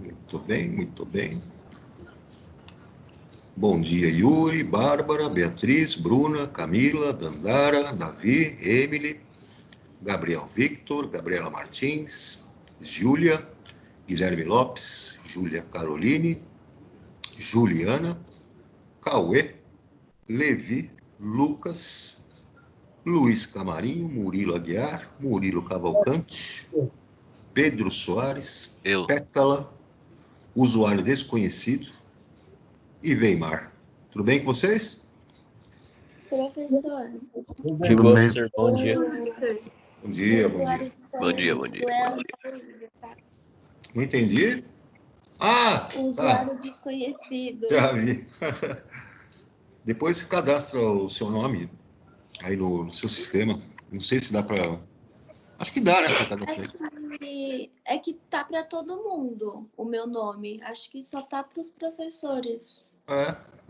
Muito bem, muito bem. Bom dia, Yuri, Bárbara, Beatriz, Bruna, Camila, Dandara, Davi, Emily, Gabriel Victor, Gabriela Martins, Júlia, Guilherme Lopes, Júlia Caroline, Juliana, Cauê, Levi, Lucas, Luiz Camarinho, Murilo Aguiar, Murilo Cavalcante, Pedro Soares, Pétala, usuário desconhecido e Weimar. Tudo bem com vocês? Professor. Digo, professor, bom dia. Bom dia, bom dia. Bom dia, bom dia. Não entendi? Ah, usuário desconhecido. Já vi. Depois você cadastra o seu nome aí no seu sistema. Não sei se dá para... Acho que dá, né, para cadastrar. É que tá para todo mundo o meu nome. Acho que só tá para os professores.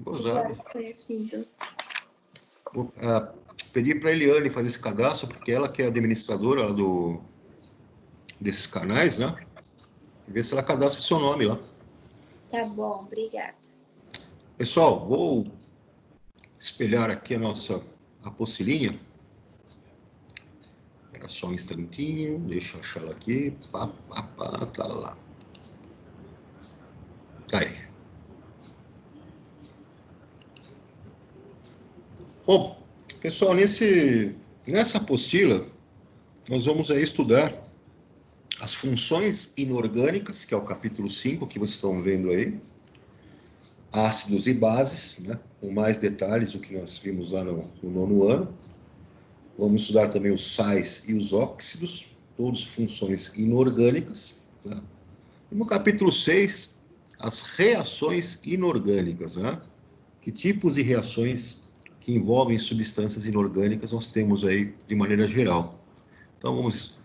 Gozado. Conhecido. Pedi para a Eliane fazer esse cadastro, porque ela que é administradora desses canais, né? E ver se ela cadastra o seu nome lá. Tá bom, obrigada. Pessoal, vou espelhar aqui a nossa apostilinha. Era só um instantinho, deixa eu achar ela aqui. Tá lá. Tá aí. Bom, pessoal, nessa apostila, nós vamos aí estudar as funções inorgânicas, que é o capítulo 5, que vocês estão vendo aí, ácidos e bases, né, com mais detalhes do que nós vimos lá no 9º ano. Vamos estudar também os sais e os óxidos, todas funções inorgânicas, né? E no capítulo 6, as reações inorgânicas, né? Que tipos de reações que envolvem substâncias inorgânicas nós temos aí de maneira geral. Então vamos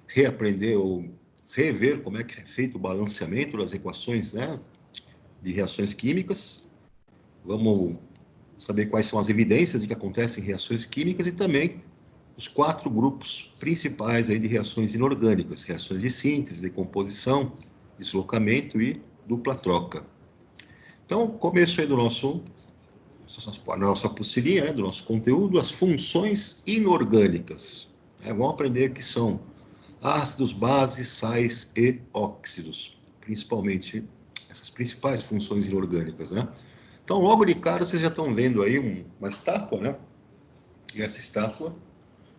reaprender ou rever como é que é feito o balanceamento das equações, né, de reações químicas. Vamos saber quais são as evidências de que acontecem reações químicas e também os 4 grupos principais aí de reações inorgânicas: reações de síntese, decomposição, deslocamento e dupla troca. Então, começo aí da nossa apostilinha, né, do nosso conteúdo, as funções inorgânicas. Vamos aprender que são ácidos, bases, sais e óxidos, principalmente essas principais funções inorgânicas, né? Então, logo de cara, vocês já estão vendo aí uma estátua, né? E essa estátua,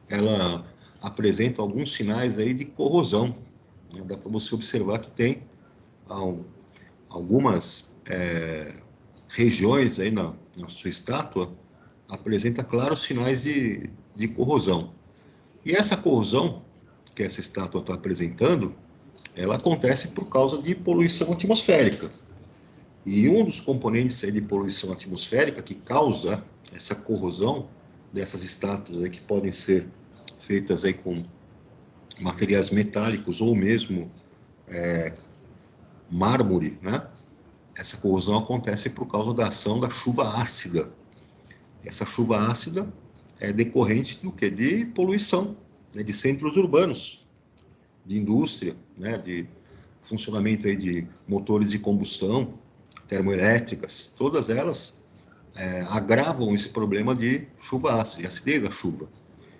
ela apresenta alguns sinais aí de corrosão, né? Dá para você observar que tem algumas regiões aí na sua estátua, apresenta claros sinais de corrosão. E essa corrosão que essa estátua está apresentando, ela acontece por causa de poluição atmosférica. E um dos componentes aí de poluição atmosférica que causa essa corrosão dessas estátuas aí, que podem ser feitas aí com materiais metálicos ou mesmo mármore, né? Essa corrosão acontece por causa da ação da chuva ácida. Essa chuva ácida é decorrente do quê? De poluição, né? De centros urbanos, de indústria, né? De funcionamento aí de motores de combustão, termoelétricas, todas elas agravam esse problema de chuva ácida, de acidez da chuva.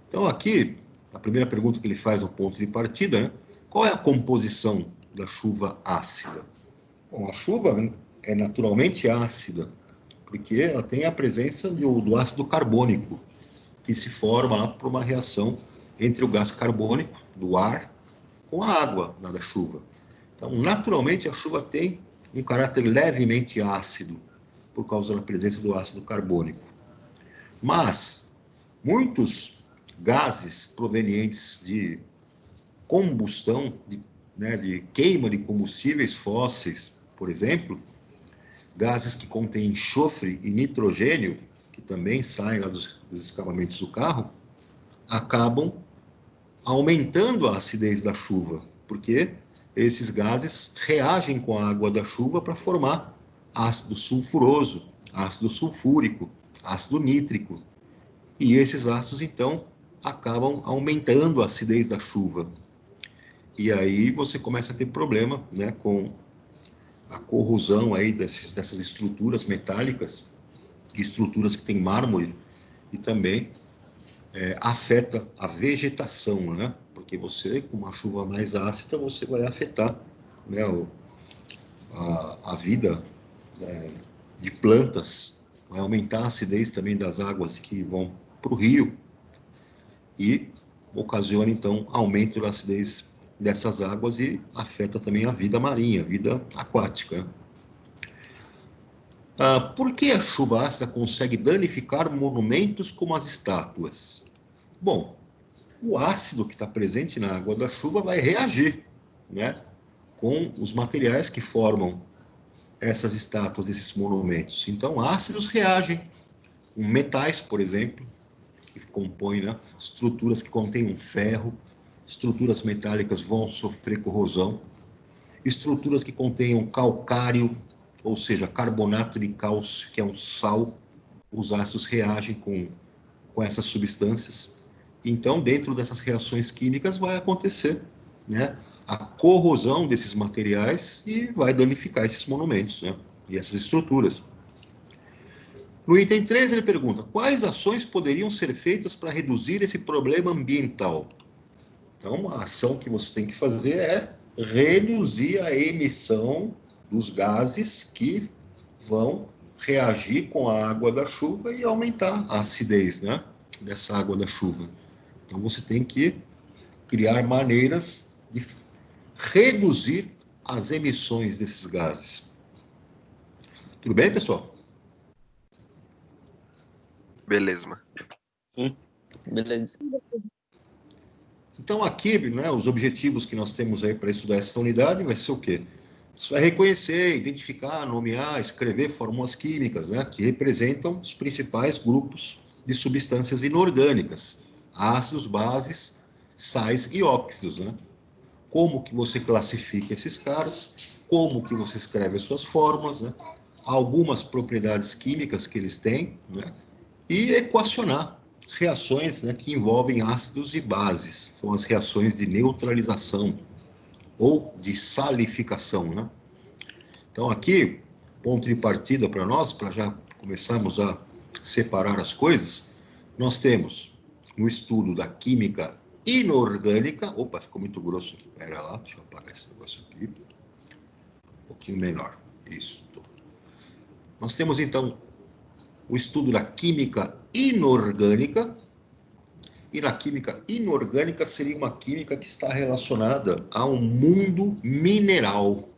Então aqui, a primeira pergunta que ele faz no ponto de partida, né? Qual é a composição da chuva ácida? Bom, a chuva é naturalmente ácida, porque ela tem a presença do ácido carbônico, que se forma lá por uma reação entre o gás carbônico do ar com a água da chuva. Então, naturalmente, a chuva tem um caráter levemente ácido, por causa da presença do ácido carbônico. Mas muitos gases provenientes de combustão, de queima de combustíveis fósseis, por exemplo, gases que contêm enxofre e nitrogênio, que também saem lá dos escapamentos do carro, acabam aumentando a acidez da chuva, porque esses gases reagem com a água da chuva para formar ácido sulfuroso, ácido sulfúrico, ácido nítrico. E esses ácidos, então, acabam aumentando a acidez da chuva. E aí você começa a ter problema, né, com a corrosão aí dessas estruturas metálicas, estruturas que têm mármore, e também afeta a vegetação, né? Porque você, com uma chuva mais ácida, você vai afetar, né, a vida de plantas, vai aumentar a acidez também das águas que vão para o rio e ocasiona, então, aumento da acidez dessas águas e afeta também a vida marinha, a vida aquática. Por que a chuva ácida consegue danificar monumentos como as estátuas? Bom, o ácido que está presente na água da chuva vai reagir, né, com os materiais que formam essas estátuas, esses monumentos. Então, ácidos reagem com metais, por exemplo, que compõem, né, estruturas que contêm ferro, estruturas metálicas vão sofrer corrosão, estruturas que contenham calcário, ou seja, carbonato de cálcio, que é um sal, os ácidos reagem com essas substâncias. Então, dentro dessas reações químicas vai acontecer, né, a corrosão desses materiais e vai danificar esses monumentos, né, e essas estruturas. No item 3, ele pergunta: quais ações poderiam ser feitas para reduzir esse problema ambiental? Então, a ação que você tem que fazer é reduzir a emissão dos gases que vão reagir com a água da chuva e aumentar a acidez, né, dessa água da chuva. Então, você tem que criar maneiras de reduzir as emissões desses gases. Tudo bem, pessoal? Beleza, mano. Sim, beleza. Então, aqui, né, os objetivos que nós temos aí para estudar essa unidade vai ser o quê? Isso vai reconhecer, identificar, nomear, escrever fórmulas químicas, né, que representam os principais grupos de substâncias inorgânicas, ácidos, bases, sais e óxidos, né? Como que você classifica esses caras, como que você escreve as suas fórmulas, né? Algumas propriedades químicas que eles têm, né? E equacionar reações, né, que envolvem ácidos e bases, são as reações de neutralização ou de salificação, né? Então aqui, ponto de partida para nós, para já começarmos a separar as coisas, nós temos no estudo da química inorgânica, opa, ficou muito grosso aqui, pera lá, deixa eu apagar esse negócio aqui, um pouquinho menor, isso. Nós temos então o estudo da química inorgânica, e na química inorgânica seria uma química que está relacionada ao mundo mineral.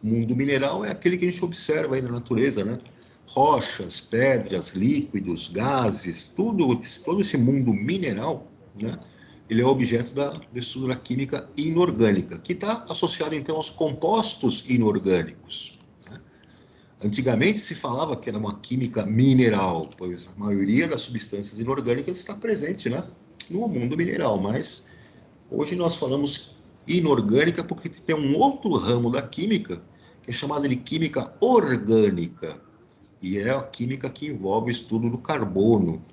O mundo mineral é aquele que a gente observa aí na natureza, né? Rochas, pedras, líquidos, gases, todo esse mundo mineral, né? Ele é objeto do estudo da química inorgânica, que está associado então aos compostos inorgânicos. Antigamente se falava que era uma química mineral, pois a maioria das substâncias inorgânicas está presente, né, no mundo mineral, mas hoje nós falamos inorgânica porque tem um outro ramo da química que é chamada de química orgânica, e é a química que envolve o estudo do carbono,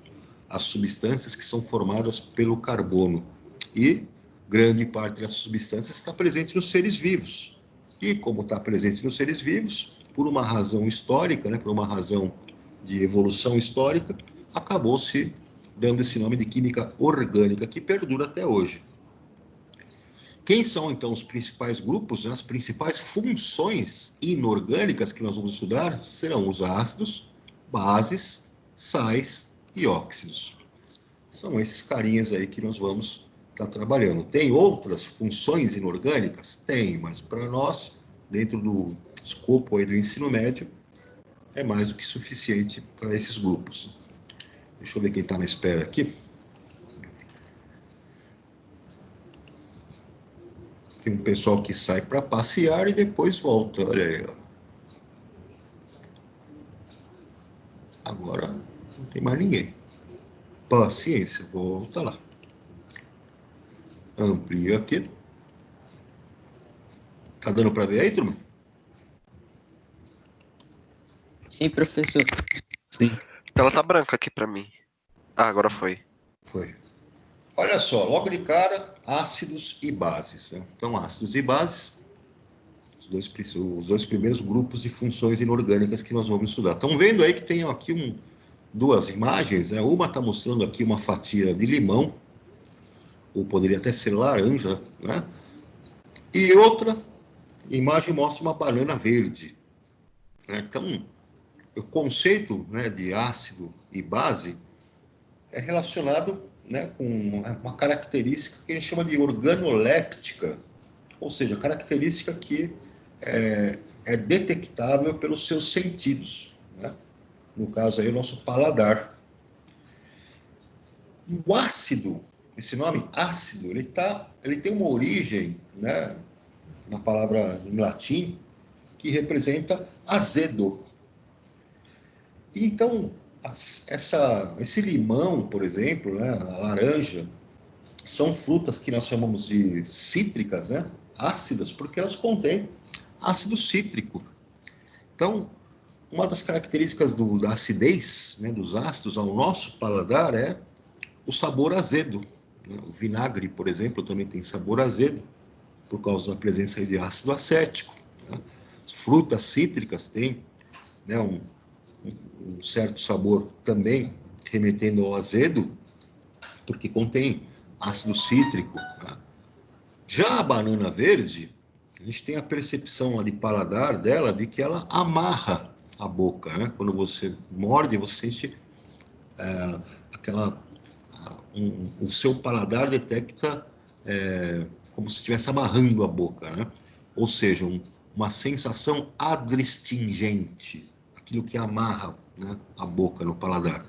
as substâncias que são formadas pelo carbono, e grande parte dessas substâncias está presente nos seres vivos. E como está presente nos seres vivos, por uma razão histórica, né, por uma razão de evolução histórica, acabou-se dando esse nome de química orgânica, que perdura até hoje. Quem são, então, os principais grupos, né, as principais funções inorgânicas que nós vamos estudar serão os ácidos, bases, sais e óxidos. São esses carinhas aí que nós vamos estar trabalhando. Tem outras funções inorgânicas? Tem, mas para nós, dentro do escopo aí do ensino médio, é mais do que suficiente para esses grupos. Deixa eu ver quem está na espera aqui. Tem um pessoal que sai para passear e depois volta. Olha aí, ó. Agora não tem mais ninguém. Paciência, volta lá. Amplia aqui. Tá dando para ver aí, turma? Sim, professor. Sim. Ela tá branca aqui pra mim. Ah, agora foi. Foi. Olha só, logo de cara, ácidos e bases, né? Então, ácidos e bases, os dois primeiros grupos de funções inorgânicas que nós vamos estudar. Estão vendo aí que tem aqui duas imagens, né? Uma está mostrando aqui uma fatia de limão, ou poderia até ser laranja, né? E outra imagem mostra uma banana verde, né? Então, o conceito, né, de ácido e base é relacionado, né, com uma característica que a gente chama de organoléptica, ou seja, característica que é detectável pelos seus sentidos, né? No caso aí, o nosso paladar. O ácido, esse nome ácido, ele tem uma origem, né, na palavra em latim, que representa azedo. E então, esse limão, por exemplo, né, a laranja, são frutas que nós chamamos de cítricas, né, ácidas, porque elas contêm ácido cítrico. Então, uma das características da acidez, né, dos ácidos ao nosso paladar é o sabor azedo, né? O vinagre, por exemplo, também tem sabor azedo, por causa da presença de ácido acético, né? Frutas cítricas têm, né, um certo sabor também remetendo ao azedo, porque contém ácido cítrico, né? Já a banana verde, a gente tem a percepção de paladar dela de que ela amarra a boca, né? Quando você morde, você sente o seu paladar detecta como se estivesse amarrando a boca, né? Ou seja, uma sensação adstringente, aquilo que amarra, né, a boca no paladar.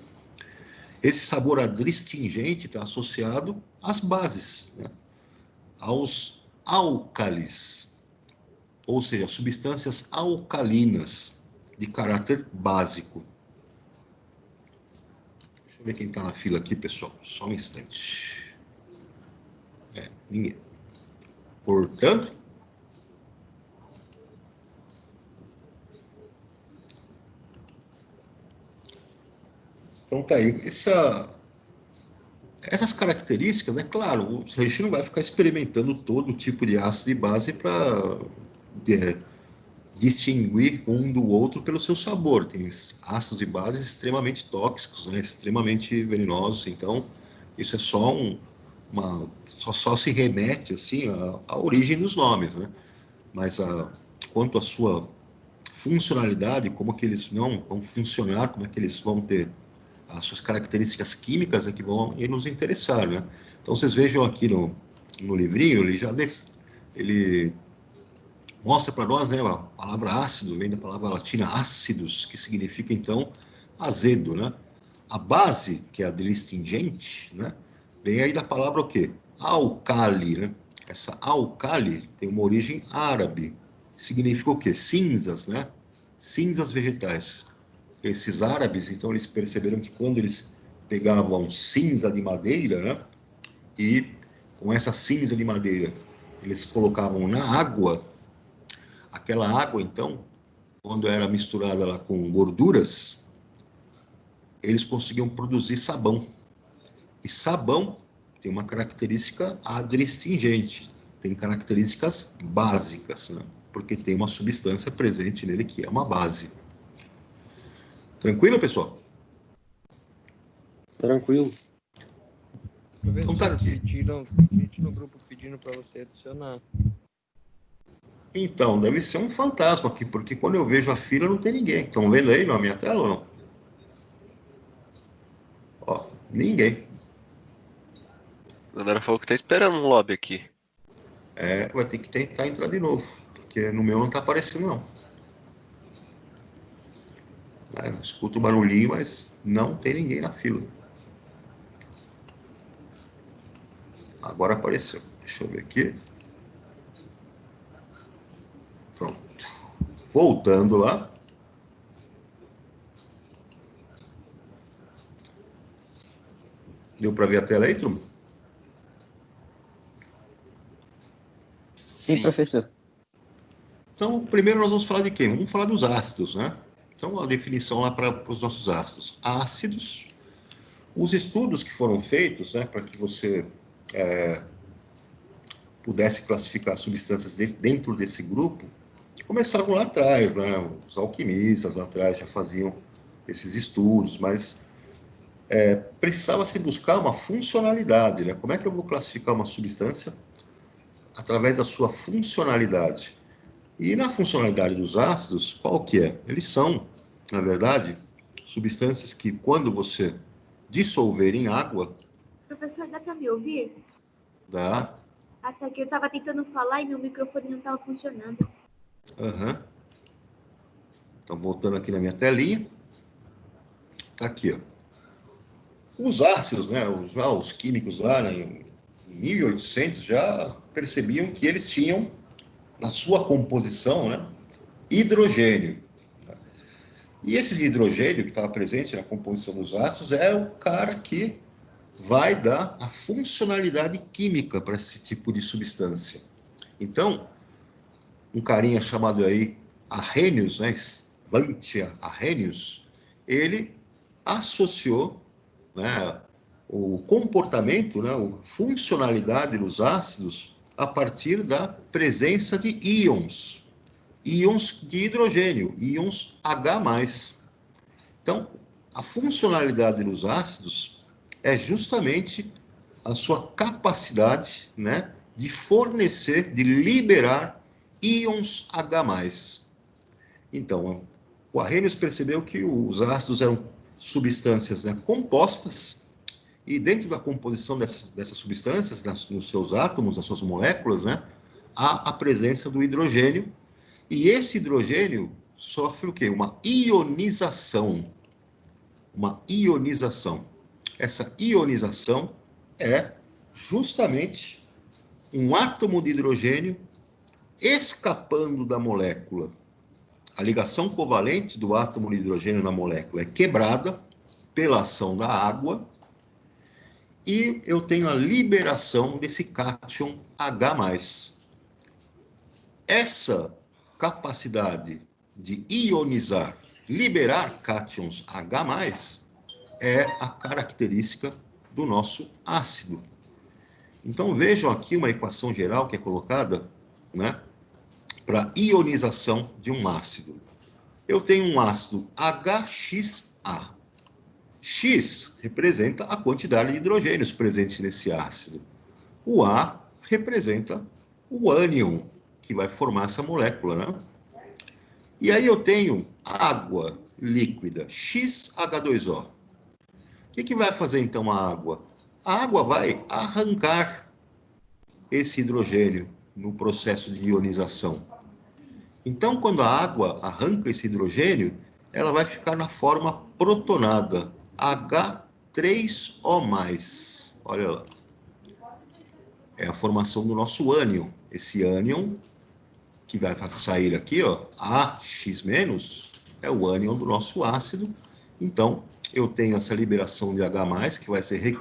Esse sabor adstringente está associado às bases, né, aos álcalis, ou seja, substâncias alcalinas de caráter básico. Deixa eu ver quem está na fila aqui, pessoal. Só um instante. Ninguém. Portanto, então tá aí. Essas características, é claro, a gente não vai ficar experimentando todo tipo de ácido e base para distinguir um do outro pelo seu sabor. Tem ácidos e bases extremamente tóxicos, né, extremamente venenosos. Então, isso é só só se remete assim à origem dos nomes, né? Mas quanto à sua funcionalidade, como que eles vão funcionar, como é que eles vão ter as suas características químicas que vão nos interessar, né? Então, vocês vejam aqui no livrinho, ele mostra para nós, né, a palavra ácido vem da palavra latina ácidos, que significa, então, azedo, né? A base, que é a adstringente, né, vem aí da palavra o quê? Alcali, né? Essa alcali tem uma origem árabe, significa o quê? Cinzas, né? Cinzas vegetais. Esses árabes, então, eles perceberam que quando eles pegavam cinza de madeira, né, e com essa cinza de madeira eles colocavam na água, aquela água, então, quando era misturada lá com gorduras, eles conseguiam produzir sabão. E sabão tem uma característica adstringente, tem características básicas, né? Porque tem uma substância presente nele que é uma base. Tranquilo, pessoal? Tranquilo. Então tá aqui. Pediram no grupo pedindo para você adicionar. Então, deve ser um fantasma aqui, porque quando eu vejo a fila não tem ninguém. Estão vendo aí na minha tela ou não? Ó, ninguém. A galera falou que tá esperando um lobby aqui. Vai ter que tentar entrar de novo, porque no meu não tá aparecendo, não. Eu escuto o barulhinho, mas não tem ninguém na fila. Agora apareceu. Deixa eu ver aqui. Pronto. Voltando lá. Deu para ver a tela aí, turma? Sim, professor. Então, primeiro nós vamos falar de quem? Vamos falar dos ácidos, né? Então, a definição lá para os nossos ácidos. Ácidos, Os estudos que foram feitos, né, para que você pudesse classificar substâncias dentro desse grupo, começaram lá atrás, né? Os alquimistas lá atrás já faziam esses estudos, mas precisava se buscar uma funcionalidade, né? Como é que eu vou classificar uma substância? Através da sua funcionalidade. E na funcionalidade dos ácidos, qual que é? Eles são, na verdade, substâncias que, quando você dissolver em água... Professor, dá para me ouvir? Dá. Até que eu estava tentando falar e meu microfone não estava funcionando. Aham. Então, voltando aqui na minha telinha. Tá aqui, ó. Os ácidos, né, os químicos lá, né, em 1800 já percebiam que eles tinham, na sua composição, né, hidrogênio. E esse hidrogênio que estava presente na composição dos ácidos é o cara que vai dar a funcionalidade química para esse tipo de substância. Então, um carinha chamado aí Arrhenius, né, Svantia Arrhenius, ele associou, né, o comportamento, né, a funcionalidade dos ácidos a partir da presença de íons de hidrogênio, íons H+. Então, a funcionalidade dos ácidos é justamente a sua capacidade, né, de fornecer, de liberar íons H+. Então, o Arrhenius percebeu que os ácidos eram substâncias, né, compostas, e dentro da composição dessas substâncias, nos seus átomos, nas suas moléculas, né, há a presença do hidrogênio, e esse hidrogênio sofre o quê? Uma ionização. Uma ionização. Essa ionização é justamente um átomo de hidrogênio escapando da molécula. A ligação covalente do átomo de hidrogênio na molécula é quebrada pela ação da água e eu tenho a liberação desse cátion H+. Essa capacidade de ionizar, liberar cátions H+, é a característica do nosso ácido. Então, vejam aqui uma equação geral que é colocada, né, para ionização de um ácido. Eu tenho um ácido HXA. X representa a quantidade de hidrogênios presente nesse ácido. O A representa o ânion que vai formar essa molécula, né? E aí eu tenho água líquida, XH2O. O que vai fazer então a água? A água vai arrancar esse hidrogênio no processo de ionização. Então, quando a água arranca esse hidrogênio, ela vai ficar na forma protonada, H3O+. Olha lá. É a formação do nosso ânion. Esse ânion que vai sair aqui, ó, AX-, é o ânion do nosso ácido. Então, eu tenho essa liberação de H+, que vai ser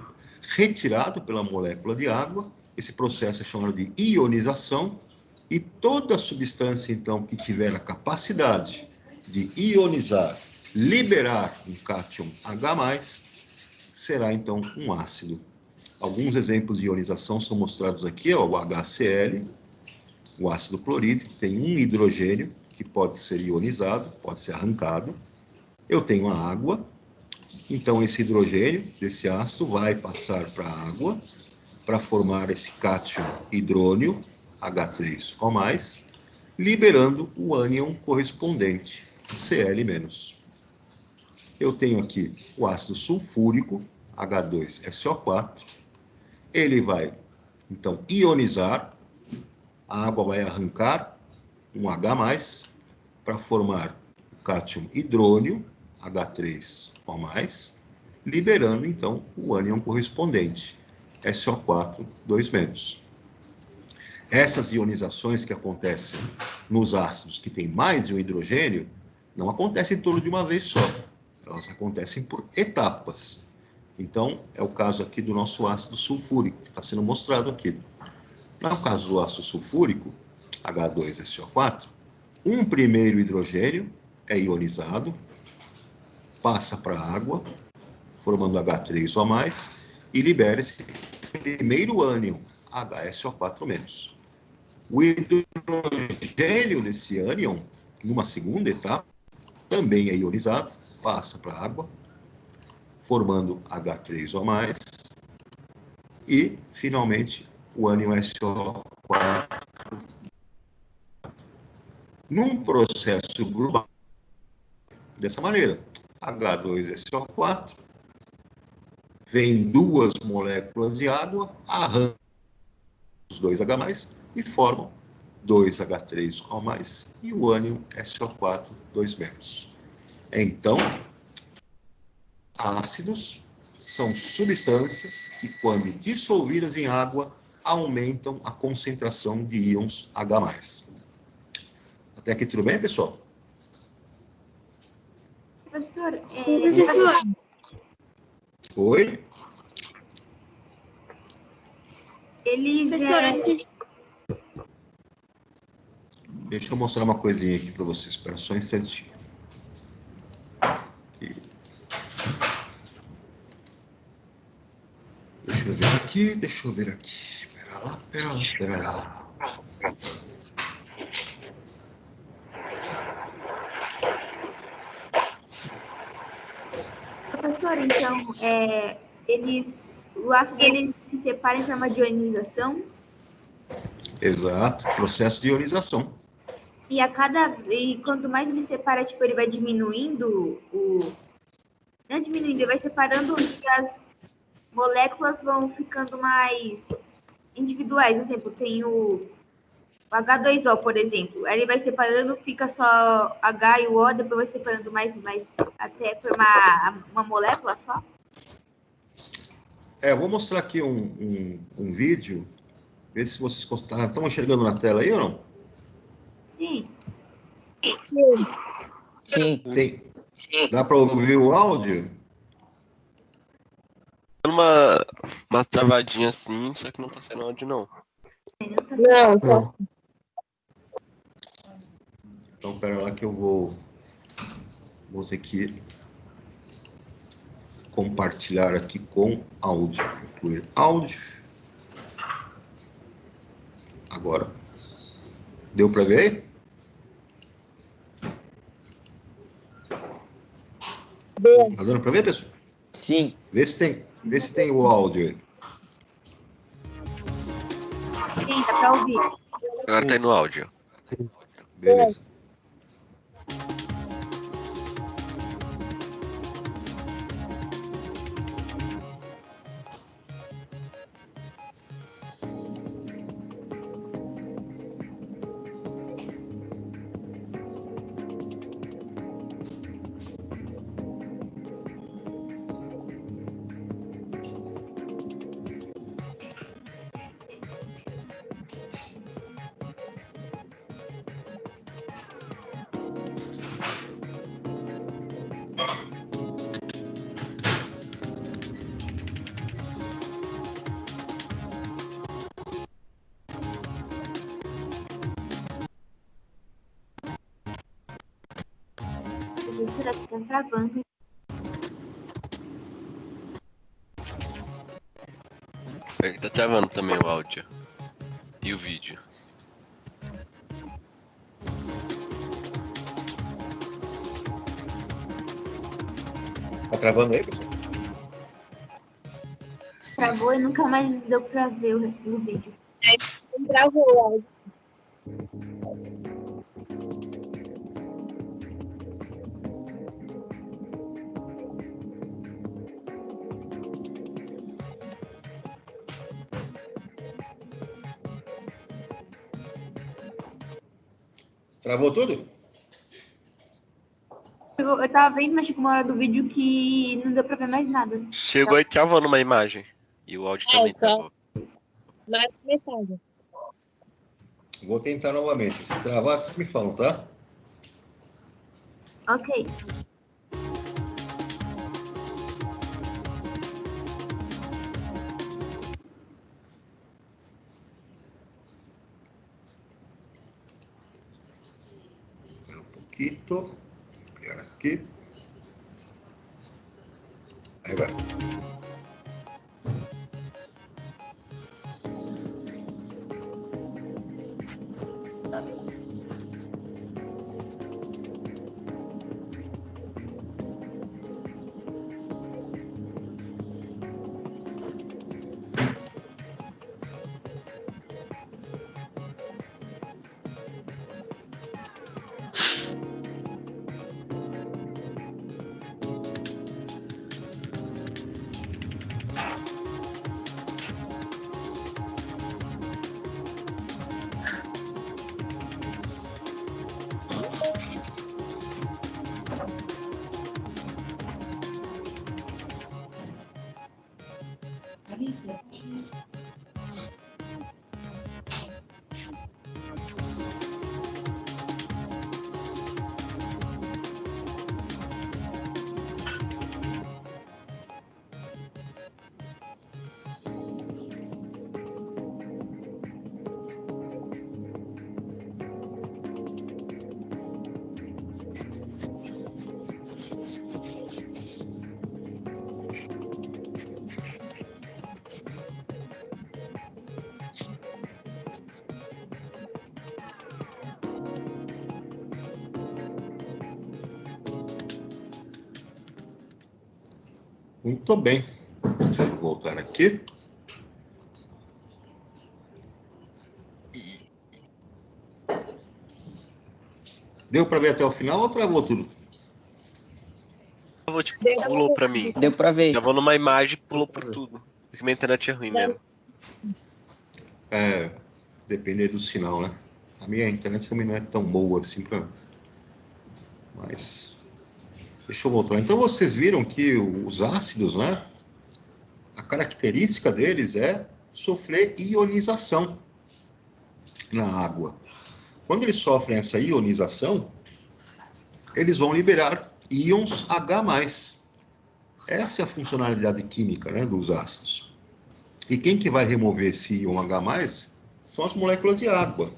retirado pela molécula de água. Esse processo é chamado de ionização. E toda substância, então, que tiver a capacidade de ionizar, liberar um cátion H+, será, então, um ácido. Alguns exemplos de ionização são mostrados aqui, ó, o HCl, o ácido clorídrico, tem um hidrogênio que pode ser ionizado, pode ser arrancado. Eu tenho a água, então esse hidrogênio desse ácido vai passar para a água para formar esse cátion hidrônio, H3O+, liberando o ânion correspondente, Cl-. Eu tenho aqui o ácido sulfúrico, H2SO4. Ele vai, então, ionizar. A água vai arrancar um H+, para formar o cátion hidrônio, H3O+, liberando, então, o ânion correspondente, SO4, 2-. Essas ionizações que acontecem nos ácidos que têm mais de um hidrogênio, não acontecem tudo de uma vez só. Elas acontecem por etapas. Então, é o caso aqui do nosso ácido sulfúrico, que está sendo mostrado aqui. No caso do ácido sulfúrico, H2SO4, um primeiro hidrogênio é ionizado, passa para a água, formando H3O+, e libera esse primeiro ânion, HSO4-. O hidrogênio desse ânion, numa segunda etapa, também é ionizado, passa para a água, formando H3O+, e, finalmente, o ânion SO4. Num processo global, dessa maneira, H2SO4, vem duas moléculas de água, arrancam os 2H+, e formam 2H3O+, e o ânion SO4, 2-. Então, ácidos são substâncias que, quando dissolvidas em água, aumentam a concentração de íons H+. Até aqui tudo bem, pessoal? Professor, Sim, professor. Oi? eles... Professor, antes de... Deixa eu mostrar uma coisinha aqui para vocês. Espera só um instantinho. Aqui. Deixa eu ver aqui, deixa eu ver aqui. Espera lá, espera lá, espera lá. Professor, então, o ácido ele se separa em forma de ionização Exato, processo de ionização. e quanto mais ele separa, tipo, ele vai diminuindo não é diminuindo, ele vai separando e as moléculas vão ficando mais individuais. Por exemplo, tem o H2O, por exemplo. Aí ele vai separando, fica só H e o O, depois vai separando mais até formar uma molécula só. Eu vou mostrar aqui um vídeo, ver se vocês estão enxergando na tela aí ou não? Sim. Sim. Dá para ouvir o áudio? Uma travadinha assim, só que não tá sendo áudio, não. Não. Então, pera lá que eu vou ter que compartilhar aqui com áudio. Incluir áudio. Agora. Deu para ver aí? Tá dando para ver, pessoal? Sim. Vê se tem o áudio aí. Sim, dá pra ouvir. Agora tá aí no áudio. Beleza. Será que tá travando? Tá travando também o áudio. E o vídeo. Tá travando aí, pessoal? Travou e nunca mais deu pra ver o resto do vídeo. Travou o áudio. Travou tudo? Eu tava vendo, mas chegou uma hora do vídeo que não deu pra ver mais nada. Chegou aí travando uma imagem. E o áudio também só. travou. Mais metade. Vou tentar novamente. Se travar, vocês me falam, tá? Ok. Um pouquinho. Ampliar aqui. Aí vai. Muito bem. Deixa eu voltar aqui. Deu para ver até o final ou travou tudo? Pulou pra mim. Deu pra ver. Já vou numa imagem e pulou por tudo. Porque minha internet é ruim mesmo. É, depender do sinal, né? A minha internet também não é tão boa assim para. Mas deixa eu voltar. Então vocês viram que os ácidos, né? A característica deles é sofrer ionização na água. Quando eles sofrem essa ionização, eles vão liberar íons H+. Essa é a funcionalidade química, né, dos ácidos. E quem que vai remover esse íon H+, são as moléculas de água.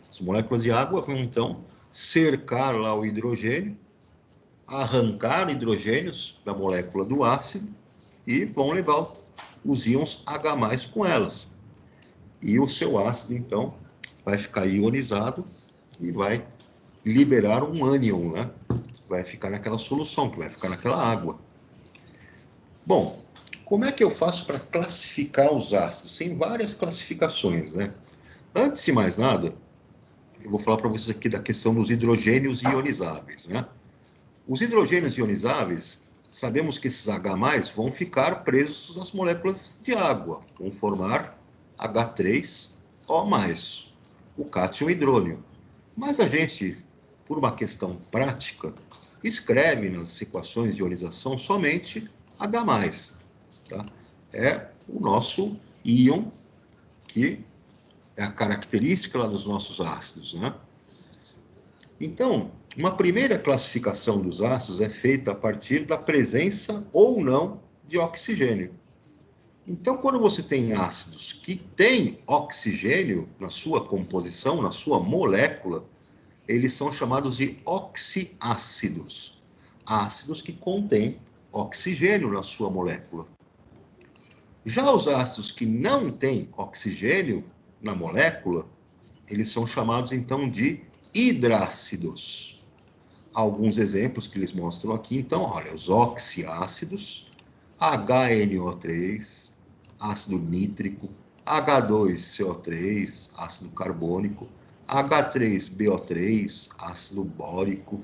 As moléculas de água vão, então, cercar lá o hidrogênio, arrancar hidrogênios da molécula do ácido e vão levar os íons H+, com elas. E o seu ácido, então, vai ficar ionizado e vai liberar um ânion, né? Vai ficar naquela solução, que vai ficar naquela água. Bom, como é que eu faço para classificar os ácidos? Tem várias classificações, né? Antes de mais nada, eu vou falar para vocês aqui da questão dos hidrogênios ionizáveis, né? Os hidrogênios ionizáveis, sabemos que esses H+, vão ficar presos nas moléculas de água, vão formar H3O+, o cátion hidrônio. Mas a gente, por uma questão prática, escreve nas equações de ionização somente H+, tá? É o nosso íon, que é a característica lá dos nossos ácidos, né? Então, uma primeira classificação dos ácidos é feita a partir da presença ou não de oxigênio. Então, quando você tem ácidos que têm oxigênio na sua composição, na sua molécula, eles são chamados de oxiácidos. Ácidos que contêm oxigênio na sua molécula. Já os ácidos que não têm oxigênio na molécula, eles são chamados, então, de hidrácidos. Alguns exemplos que eles mostram aqui, então, olha, os oxiácidos, HNO3, ácido nítrico, H2CO3, ácido carbônico, H3BO3, ácido bórico,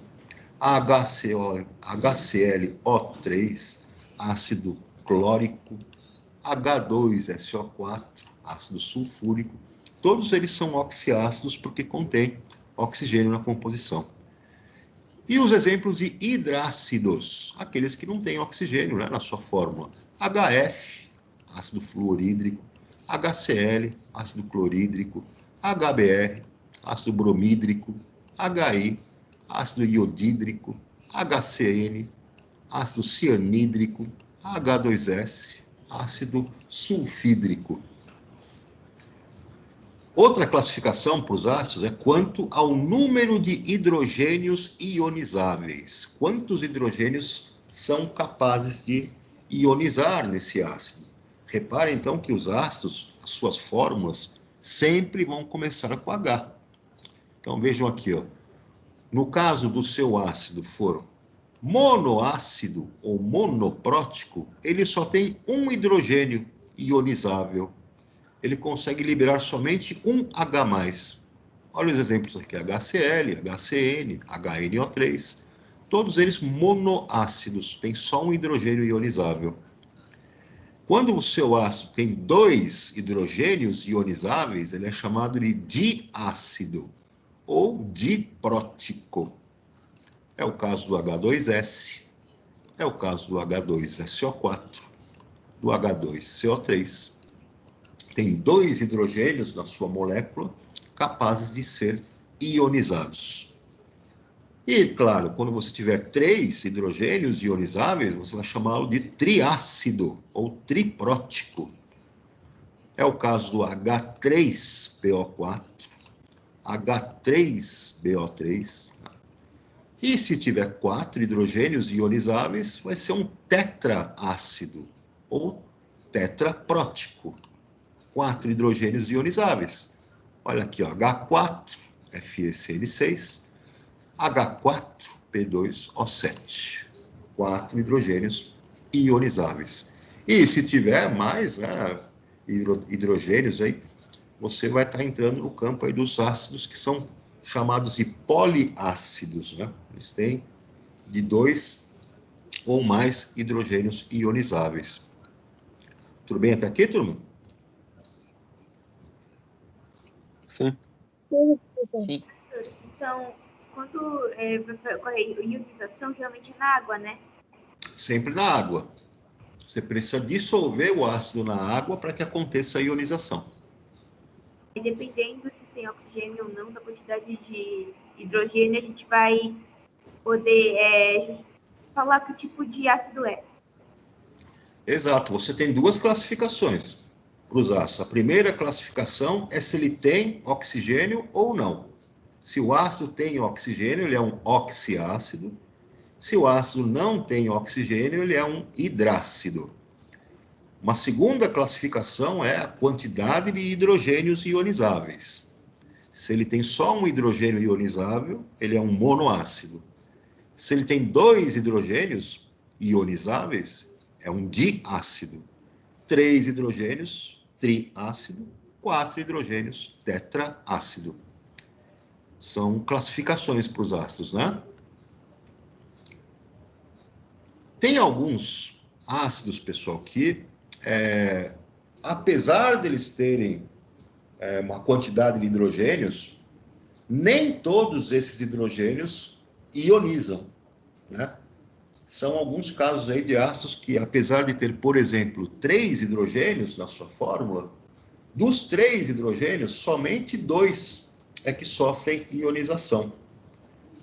HClO3, ácido clórico, H2SO4, ácido sulfúrico. Todos eles são oxiácidos porque contêm oxigênio na composição. E os exemplos de hidrácidos, aqueles que não têm oxigênio, né, na sua fórmula. HF, ácido fluorídrico, HCl, ácido clorídrico, HBr, ácido bromídrico, HI, ácido iodídrico, HCN, ácido cianídrico, H2S, ácido sulfídrico. Outra classificação para os ácidos é quanto ao número de hidrogênios ionizáveis. Quantos hidrogênios são capazes de ionizar nesse ácido? Reparem, então, que os ácidos, as suas fórmulas, sempre vão começar com H. Então, vejam aqui, ó. No caso do seu ácido for monoácido ou monoprótico, ele só tem um hidrogênio ionizável. Ele consegue liberar somente um H+. Olha os exemplos aqui, HCl, HCN, HNO3. Todos eles monoácidos, tem só um hidrogênio ionizável. Quando o seu ácido tem 2 hidrogênios ionizáveis, ele é chamado de diácido ou diprótico. É o caso do H2S, é o caso do H2SO4, do H2CO3. Tem 2 hidrogênios na sua molécula capazes de ser ionizados. E, claro, quando você tiver 3 hidrogênios ionizáveis, você vai chamá-lo de triácido ou triprótico. É o caso do H3PO4, H3BO3. E se tiver 4 hidrogênios ionizáveis, vai ser um tetraácido ou tetraprótico. 4 hidrogênios ionizáveis. Olha aqui, ó, H4FeCN6, H4P2O7. 4 hidrogênios ionizáveis. E se tiver mais hidrogênios aí, você vai estar entrando no campo aí dos ácidos que são chamados de poliácidos, né? Eles têm de 2 ou mais hidrogênios ionizáveis. Tudo bem até aqui, turma? Sim. Sim. Então, quando vai ocorrer ionização, geralmente é na água, né? Sempre na água. Você precisa dissolver o ácido na água para que aconteça a ionização. E dependendo se tem oxigênio ou não, da quantidade de hidrogênio, a gente vai poder falar que tipo de ácido é. Exato, você tem 2 classificações para os ácidos. A primeira classificação é se ele tem oxigênio ou não. Se o ácido tem oxigênio, ele é um oxiácido. Se o ácido não tem oxigênio, ele é um hidrácido. Uma segunda classificação é a quantidade de hidrogênios ionizáveis. Se ele tem só um hidrogênio ionizável, ele é um monoácido. Se ele tem 2 hidrogênios ionizáveis, é um diácido. 3 hidrogênios, triácido. 4 hidrogênios, tetraácido. São classificações para os ácidos, né? Tem alguns ácidos, pessoal, que, apesar deles terem uma quantidade de hidrogênios, nem todos esses hidrogênios ionizam, né? São alguns casos aí de ácidos que, apesar de ter, por exemplo, 3 hidrogênios na sua fórmula, dos 3 hidrogênios, somente 2 é que sofrem ionização.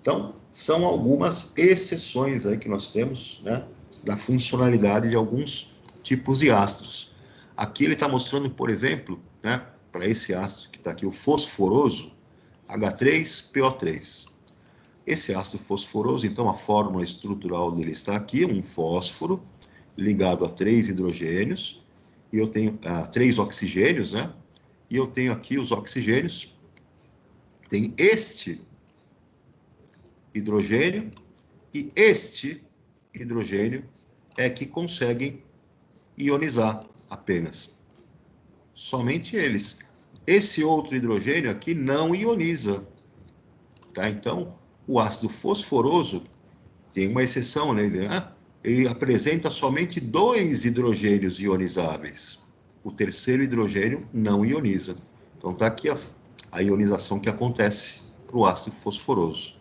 Então, são algumas exceções aí que nós temos, né, da funcionalidade de alguns tipos de ácidos. Aqui ele está mostrando, por exemplo, né, para esse ácido que está aqui, o fosforoso, H3PO3. Esse ácido fosforoso, então, a fórmula estrutural dele está aqui, um fósforo ligado a 3 hidrogênios, e eu tenho 3 oxigênios, né? E eu tenho aqui os oxigênios, tem este hidrogênio e este hidrogênio é que conseguem ionizar apenas. Somente eles. Esse outro hidrogênio aqui não ioniza, tá? Então, o ácido fosforoso tem uma exceção nele, né? Ele apresenta somente 2 hidrogênios ionizáveis. O terceiro hidrogênio não ioniza. Então, está aqui a ionização que acontece para o ácido fosforoso.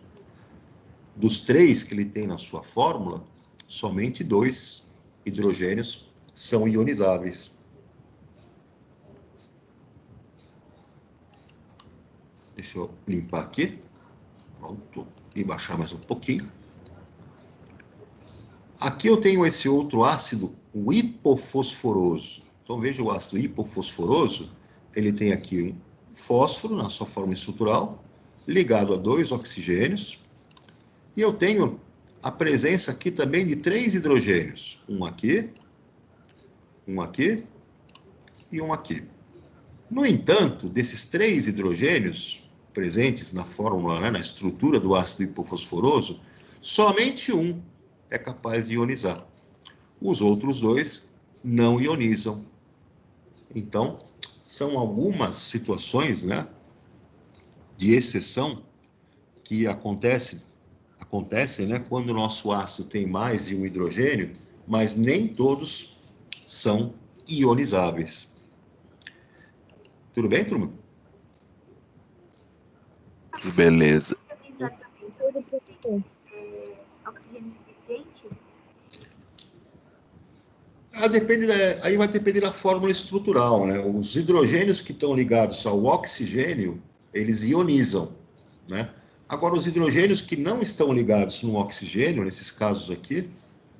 Dos 3 que ele tem na sua fórmula, somente 2 hidrogênios são ionizáveis. Deixa eu limpar aqui. Pronto. E baixar mais um pouquinho. Aqui eu tenho esse outro ácido, o hipofosforoso. Então, veja o ácido hipofosforoso, ele tem aqui um fósforo na sua forma estrutural, ligado a 2 oxigênios, e eu tenho a presença aqui também de 3 hidrogênios, um aqui e um aqui. No entanto, desses 3 hidrogênios, presentes na fórmula, né, na estrutura do ácido hipofosforoso, somente um é capaz de ionizar. Os outros dois não ionizam. Então, são algumas situações, né, de exceção que acontecem, né, quando o nosso ácido tem mais de um hidrogênio, mas nem todos são ionizáveis. Tudo bem, turma? Beleza. Exatamente. Oxigênio suficiente? Aí vai depender da fórmula estrutural, né? Os hidrogênios que estão ligados ao oxigênio, eles ionizam, né? Agora, os hidrogênios que não estão ligados no oxigênio, nesses casos aqui,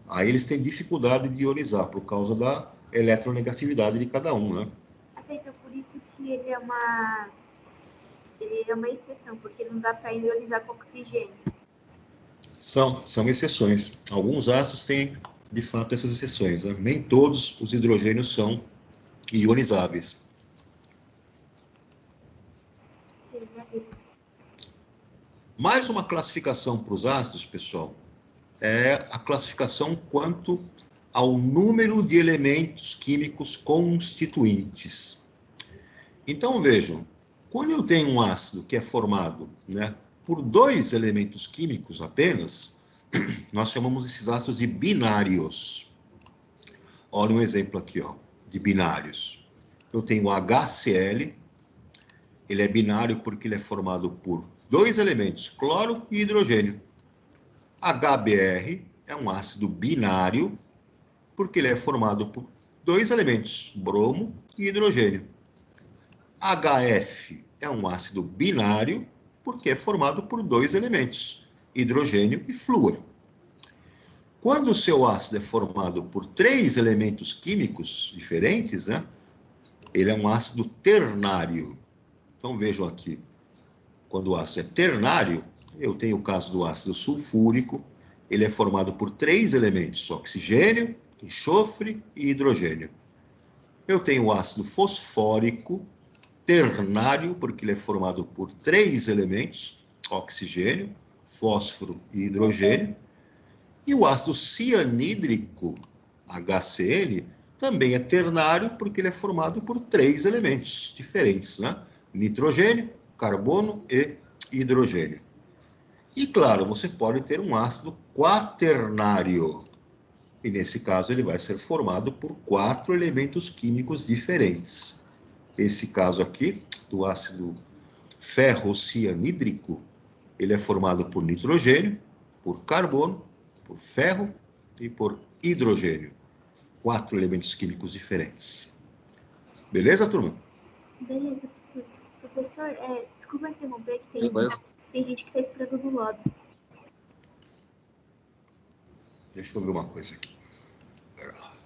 aí eles têm dificuldade de ionizar, por causa da eletronegatividade de cada um, né? Então, por isso que ele é uma exceção, porque não dá para ionizar com oxigênio. São exceções. Alguns ácidos têm, de fato, essas exceções, né? Nem todos os hidrogênios são ionizáveis. Mais uma classificação para os ácidos, pessoal, é a classificação quanto ao número de elementos químicos constituintes. Então, vejam, quando eu tenho um ácido que é formado, né, por 2 elementos químicos apenas, nós chamamos esses ácidos de binários. Olha um exemplo aqui, ó, de binários. Eu tenho o HCl, ele é binário porque ele é formado por 2 elementos, cloro e hidrogênio. HBr é um ácido binário porque ele é formado por 2 elementos, bromo e hidrogênio. HF é um ácido binário porque é formado por 2 elementos, hidrogênio e flúor. Quando o seu ácido é formado por 3 elementos químicos diferentes, né, ele é um ácido ternário. Então vejam aqui, quando o ácido é ternário, eu tenho o caso do ácido sulfúrico, ele é formado por 3 elementos, oxigênio, enxofre e hidrogênio. Eu tenho o ácido fosfórico, ternário, porque ele é formado por 3 elementos, oxigênio, fósforo e hidrogênio. E o ácido cianídrico, HCl, também é ternário, porque ele é formado por 3 elementos diferentes, né? Nitrogênio, carbono e hidrogênio. E, claro, você pode ter um ácido quaternário. E, nesse caso, ele vai ser formado por 4 elementos químicos diferentes. Esse caso aqui, do ácido ferrocianídrico, ele é formado por nitrogênio, por carbono, por ferro e por hidrogênio. 4 elementos químicos diferentes. Beleza, turma? Beleza, professor. Professor, desculpa interromper, que tem gente que está esperando no lobby. Deixa eu ver uma coisa aqui. Pera lá.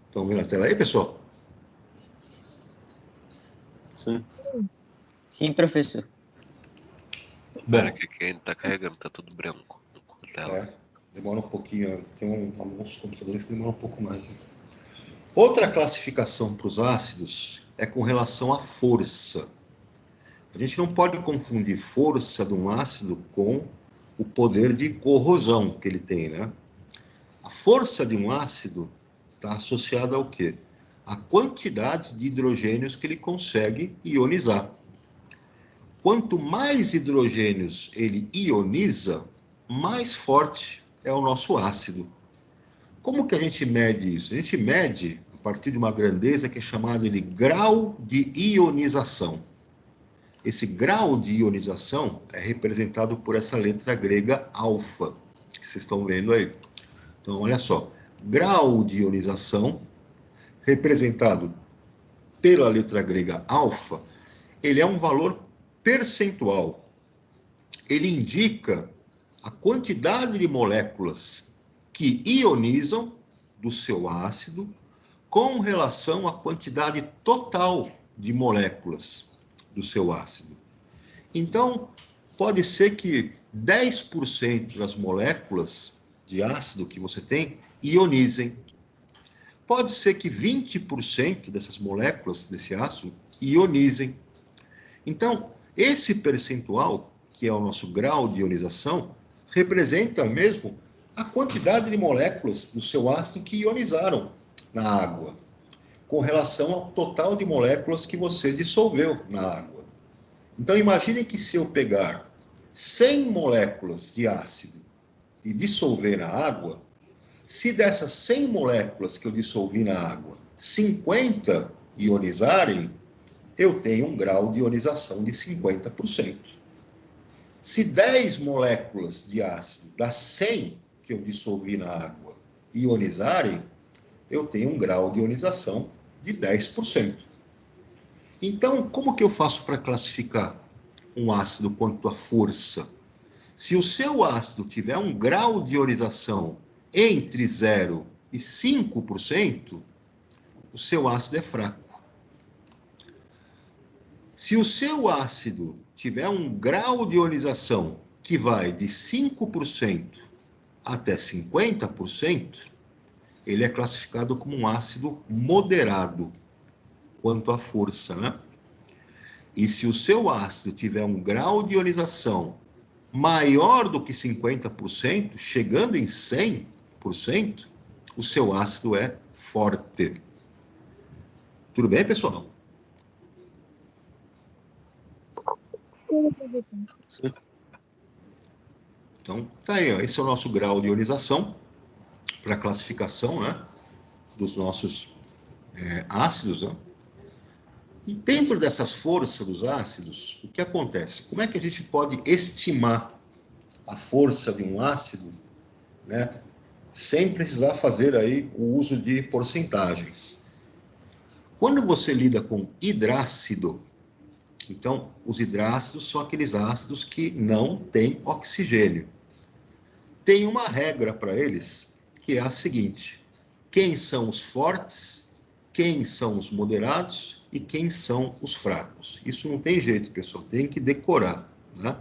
Estão vendo a tela aí, pessoal? Sim. Sim, professor. Espera que aqui ainda tá carregando, tá tudo branco na tela. Demora um pouquinho. Tem alguns computadores que demoram um pouco mais. Né? Outra classificação para os ácidos é com relação à força. A gente não pode confundir força de um ácido com o poder de corrosão que ele tem, né? A força de um ácido está associada ao quê? A quantidade de hidrogênios que ele consegue ionizar. Quanto mais hidrogênios ele ioniza, mais forte é o nosso ácido. Como que a gente mede isso? A gente mede a partir de uma grandeza que é chamada de grau de ionização. Esse grau de ionização é representado por essa letra grega alfa, que vocês estão vendo aí. Então, olha só, grau de ionização, representado pela letra grega alfa, ele é um valor percentual. Ele indica a quantidade de moléculas que ionizam do seu ácido com relação à quantidade total de moléculas do seu ácido. Então, pode ser que 10% das moléculas de ácido que você tem ionizem. Pode ser que 20% dessas moléculas desse ácido ionizem. Então, esse percentual, que é o nosso grau de ionização, representa mesmo a quantidade de moléculas do seu ácido que ionizaram na água, com relação ao total de moléculas que você dissolveu na água. Então, imagine que se eu pegar 100 moléculas de ácido e dissolver na água, se dessas 100 moléculas que eu dissolvi na água, 50 ionizarem, eu tenho um grau de ionização de 50%. Se 10 moléculas de ácido das 100 que eu dissolvi na água ionizarem, eu tenho um grau de ionização de 10%. Então, como que eu faço para classificar um ácido quanto à força? Se o seu ácido tiver um grau de ionização entre 0 e 5%, o seu ácido é fraco. Se o seu ácido tiver um grau de ionização que vai de 5% até 50%, ele é classificado como um ácido moderado quanto à força, né? E se o seu ácido tiver um grau de ionização maior do que 50%, chegando em 100%, o seu ácido é forte. Tudo bem, pessoal? Então, tá aí, ó. Esse é o nosso grau de ionização para classificação, né, dos nossos ácidos, né? E dentro dessas forças dos ácidos, o que acontece? Como é que a gente pode estimar a força de um ácido, né, sem precisar fazer aí o uso de porcentagens? Quando você lida com hidrácido, então os hidrácidos são aqueles ácidos que não têm oxigênio. Tem uma regra para eles, que é a seguinte: quem são os fortes, quem são os moderados e quem são os fracos. Isso não tem jeito, pessoal, tem que decorar, né?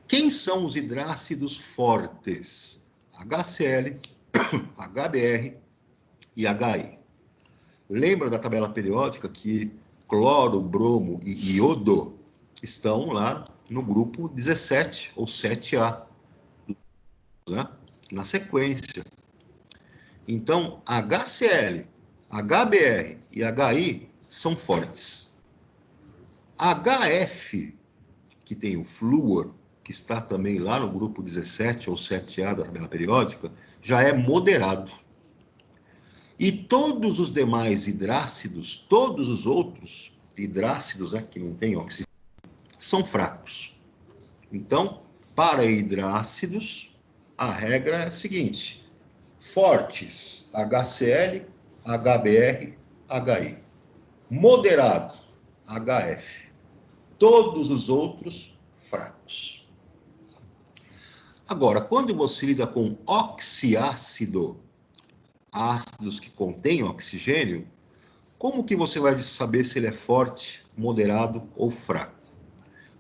Quem são os hidrácidos fortes? HCl, HBr e HI. Lembra da tabela periódica que cloro, bromo e iodo estão lá no grupo 17 ou 7A, né? Na sequência. Então, HCl, HBr e HI são fortes. HF, que tem o flúor, que está também lá no grupo 17 ou 7A da tabela periódica, já é moderado. E todos os demais hidrácidos, todos os outros hidrácidos, né, que não têm oxigênio, são fracos. Então, para hidrácidos, a regra é a seguinte: fortes, HCl, HBr, HI. Moderado, HF. Todos os outros, fracos. Agora, quando você lida com oxiácido, ácidos que contêm oxigênio, como que você vai saber se ele é forte, moderado ou fraco?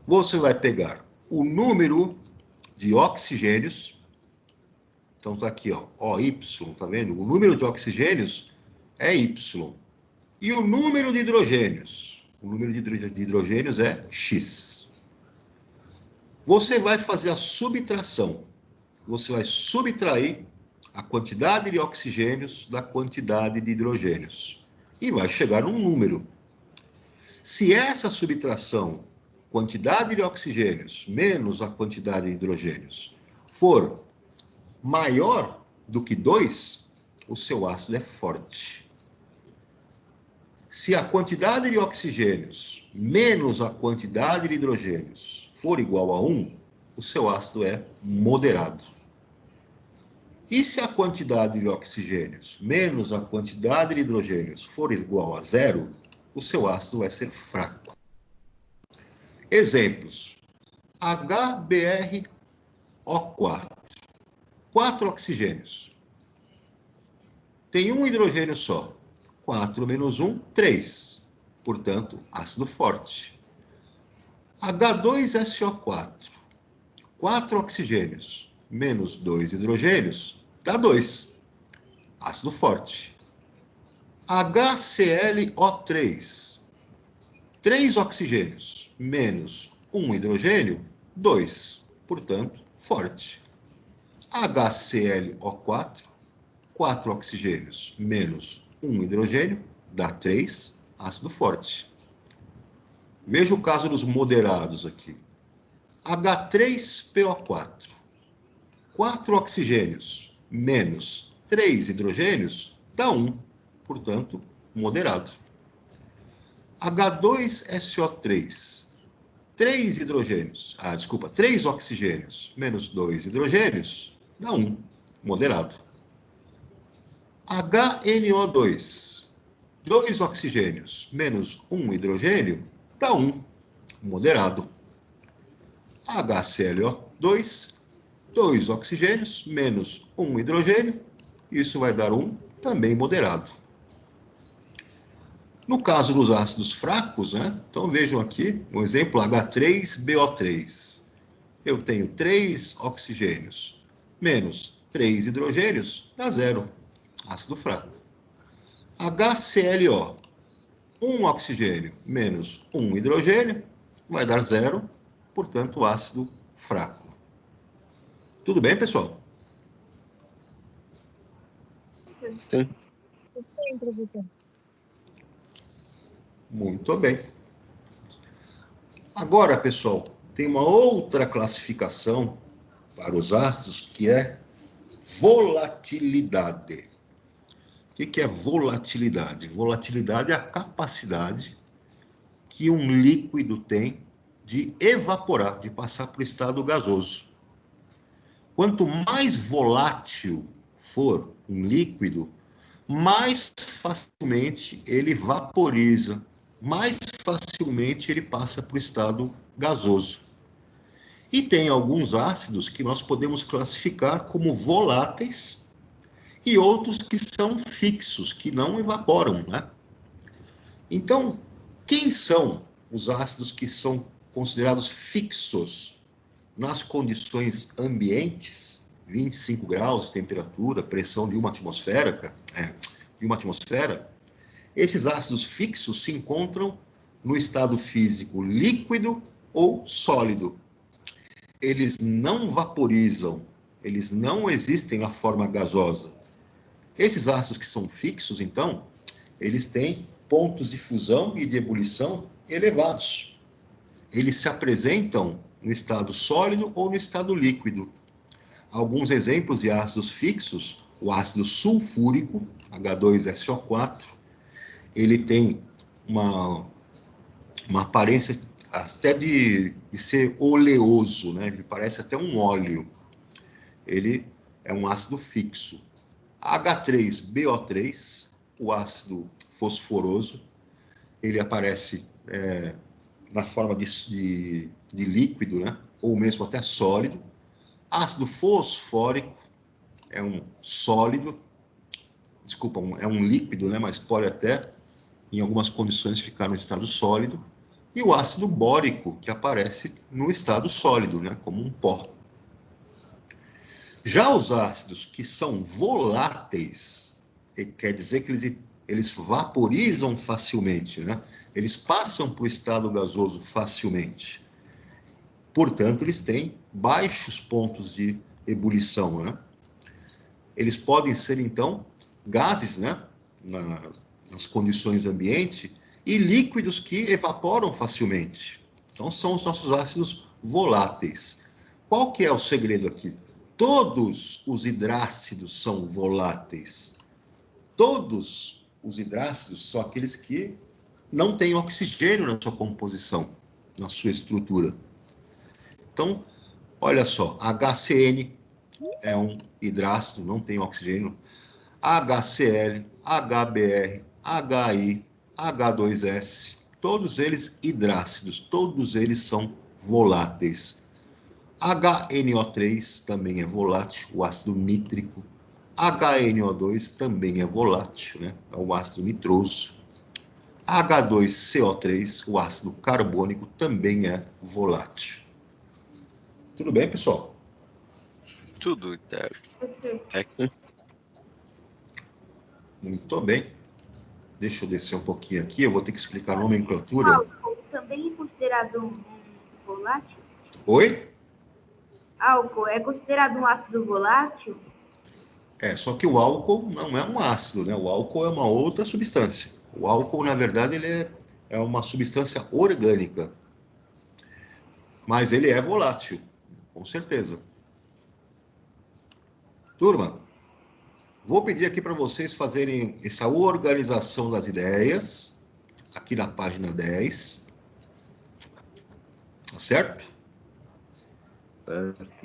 Você vai pegar o número de oxigênios. Então tá aqui, ó, OY, tá vendo? O número de oxigênios é Y. E o número de hidrogênios? O número de hidrogênios é X. Você vai fazer a subtração. Você vai subtrair a quantidade de oxigênios da quantidade de hidrogênios. E vai chegar num número. Se essa subtração, quantidade de oxigênios menos a quantidade de hidrogênios, for maior do que 2, o seu ácido é forte. Se a quantidade de oxigênios menos a quantidade de hidrogênios for igual a 1, o seu ácido é moderado. E se a quantidade de oxigênios menos a quantidade de hidrogênios for igual a 0, o seu ácido vai ser fraco. Exemplos: HBrO4, 4 oxigênios. tem um hidrogênio só. 4 menos 1, 3. Portanto, ácido forte. H2SO4. 4 oxigênios menos 2 hidrogênios dá 2. Ácido forte. HClO3. 3 oxigênios menos 1 hidrogênio, 2. Portanto, forte. HClO4. 4 oxigênios menos 1 hidrogênio dá 3. Ácido forte. Veja o caso dos moderados aqui. H3PO4. 4 oxigênios menos 3 hidrogênios dá 1. Portanto, moderado. H2SO3. 3 oxigênios menos 2 hidrogênios dá 1. Moderado. HNO2. 2 oxigênios menos 1 hidrogênio dá 1. Moderado. HClO2. 2 oxigênios menos 1 hidrogênio. Isso vai dar 1, também moderado. No caso dos ácidos fracos, né? Então vejam aqui um exemplo H3BO3. Eu tenho 3 oxigênios menos 3 hidrogênios, dá 0. Ácido fraco. HClO. 1 oxigênio menos 1 hidrogênio vai dar 0, portanto, ácido fraco. Tudo bem, pessoal? Sim. Sim, professor. Muito bem. Agora, pessoal, tem uma outra classificação para os ácidos que é volatilidade. O que é volatilidade? Volatilidade é a capacidade que um líquido tem de evaporar, de passar para o estado gasoso. Quanto mais volátil for um líquido, mais facilmente ele vaporiza, mais facilmente ele passa para o estado gasoso. E tem alguns ácidos que nós podemos classificar como voláteis e outros que são fixos, que não evaporam, né? Então, quem são os ácidos que são considerados fixos nas condições ambientes, 25 graus de temperatura, pressão de uma atmosfera, esses ácidos fixos se encontram no estado físico líquido ou sólido. Eles não vaporizam, eles não existem na forma gasosa. Esses ácidos que são fixos, então, eles têm pontos de fusão e de ebulição elevados. Eles se apresentam no estado sólido ou no estado líquido. Alguns exemplos de ácidos fixos, o ácido sulfúrico, H2SO4, ele tem uma aparência até de ser oleoso, né? Ele parece até um óleo. Ele é um ácido fixo. H3BO3, o ácido fosforoso, ele aparece na forma de líquido, né? Ou mesmo até sólido. Ácido fosfórico é um sólido, é um líquido, né? Mas pode até, em algumas condições, ficar no estado sólido. E o ácido bórico, que aparece no estado sólido, né? Como um pó. Já os ácidos que são voláteis, quer dizer que eles vaporizam facilmente, né? Eles passam para o estado gasoso facilmente. Portanto, eles têm baixos pontos de ebulição, né? Eles podem ser, então, gases, né? Nas condições ambiente, e líquidos que evaporam facilmente. Então, são os nossos ácidos voláteis. Qual que é o segredo aqui? Todos os hidrácidos são voláteis. Todos os hidrácidos são aqueles que não têm oxigênio na sua composição, na sua estrutura. Então, olha só, HCN é um hidrácido, não tem oxigênio. HCl, HBr, HI, H2S, todos eles hidrácidos, todos eles são voláteis. HNO3 também é volátil, o ácido nítrico. HNO2 também é volátil, né? É o ácido nitroso. H2CO3, o ácido carbônico, também é volátil. Tudo bem, pessoal? Tudo, Professor, é. Muito bem. Deixa eu descer um pouquinho aqui, eu vou ter que explicar a nomenclatura. álcool também é considerado um volátil? Oi? Álcool é considerado um ácido volátil? Só que o álcool não é um ácido, né? O álcool é uma outra substância. O álcool, na verdade, ele é uma substância orgânica. Mas ele é volátil, com certeza. Turma, vou pedir aqui para vocês fazerem essa organização das ideias, aqui na página 10. Tá certo?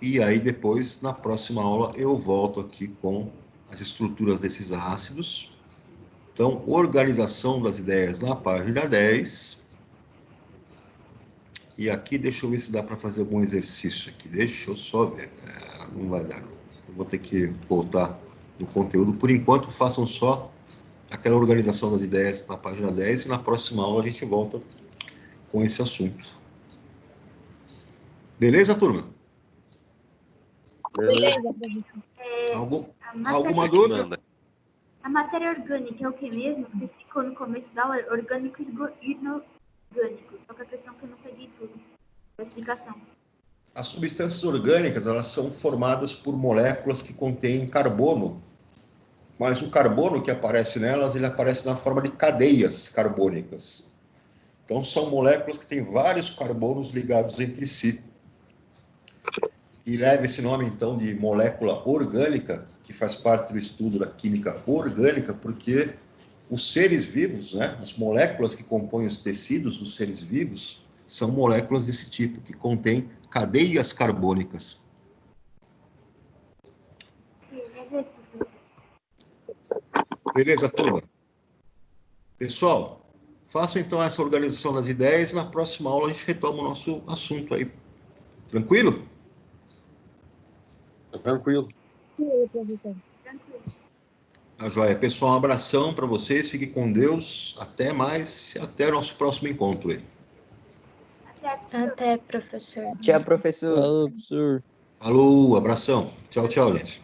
E aí depois, na próxima aula, eu volto aqui com as estruturas desses ácidos. Então, organização das ideias na página 10. E aqui, deixa eu ver se dá para fazer algum exercício aqui. Deixa eu só ver. Não vai dar, não. Eu vou ter que voltar no conteúdo. Por enquanto, façam só aquela organização das ideias na página 10 e na próxima aula a gente volta com esse assunto. Beleza, turma? Beleza, professor. Alguma dúvida? Manda. A matéria orgânica é o que mesmo? Você explicou no começo da aula, orgânico e inorgânico. Só que a questão que eu não peguei tudo. A explicação. As substâncias orgânicas, elas são formadas por moléculas que contêm carbono, mas o carbono que aparece nelas, ele aparece na forma de cadeias carbônicas. Então, são moléculas que têm vários carbonos ligados entre si. E leva esse nome, então, de molécula orgânica, que faz parte do estudo da química orgânica, porque os seres vivos, né, as moléculas que compõem os tecidos dos seres vivos, são moléculas desse tipo, que contêm cadeias carbônicas. Beleza, turma? Pessoal, façam então essa organização das ideias e na próxima aula a gente retoma o nosso assunto aí. Tranquilo? Tranquilo. Sim, professor. Tranquilo. Tá joia. Pessoal, um abração para vocês, fiquem com Deus, até mais, até o nosso próximo encontro aí. Até, professor. Tchau, professor. Falou, professor. Falou, abração. Tchau, tchau, gente.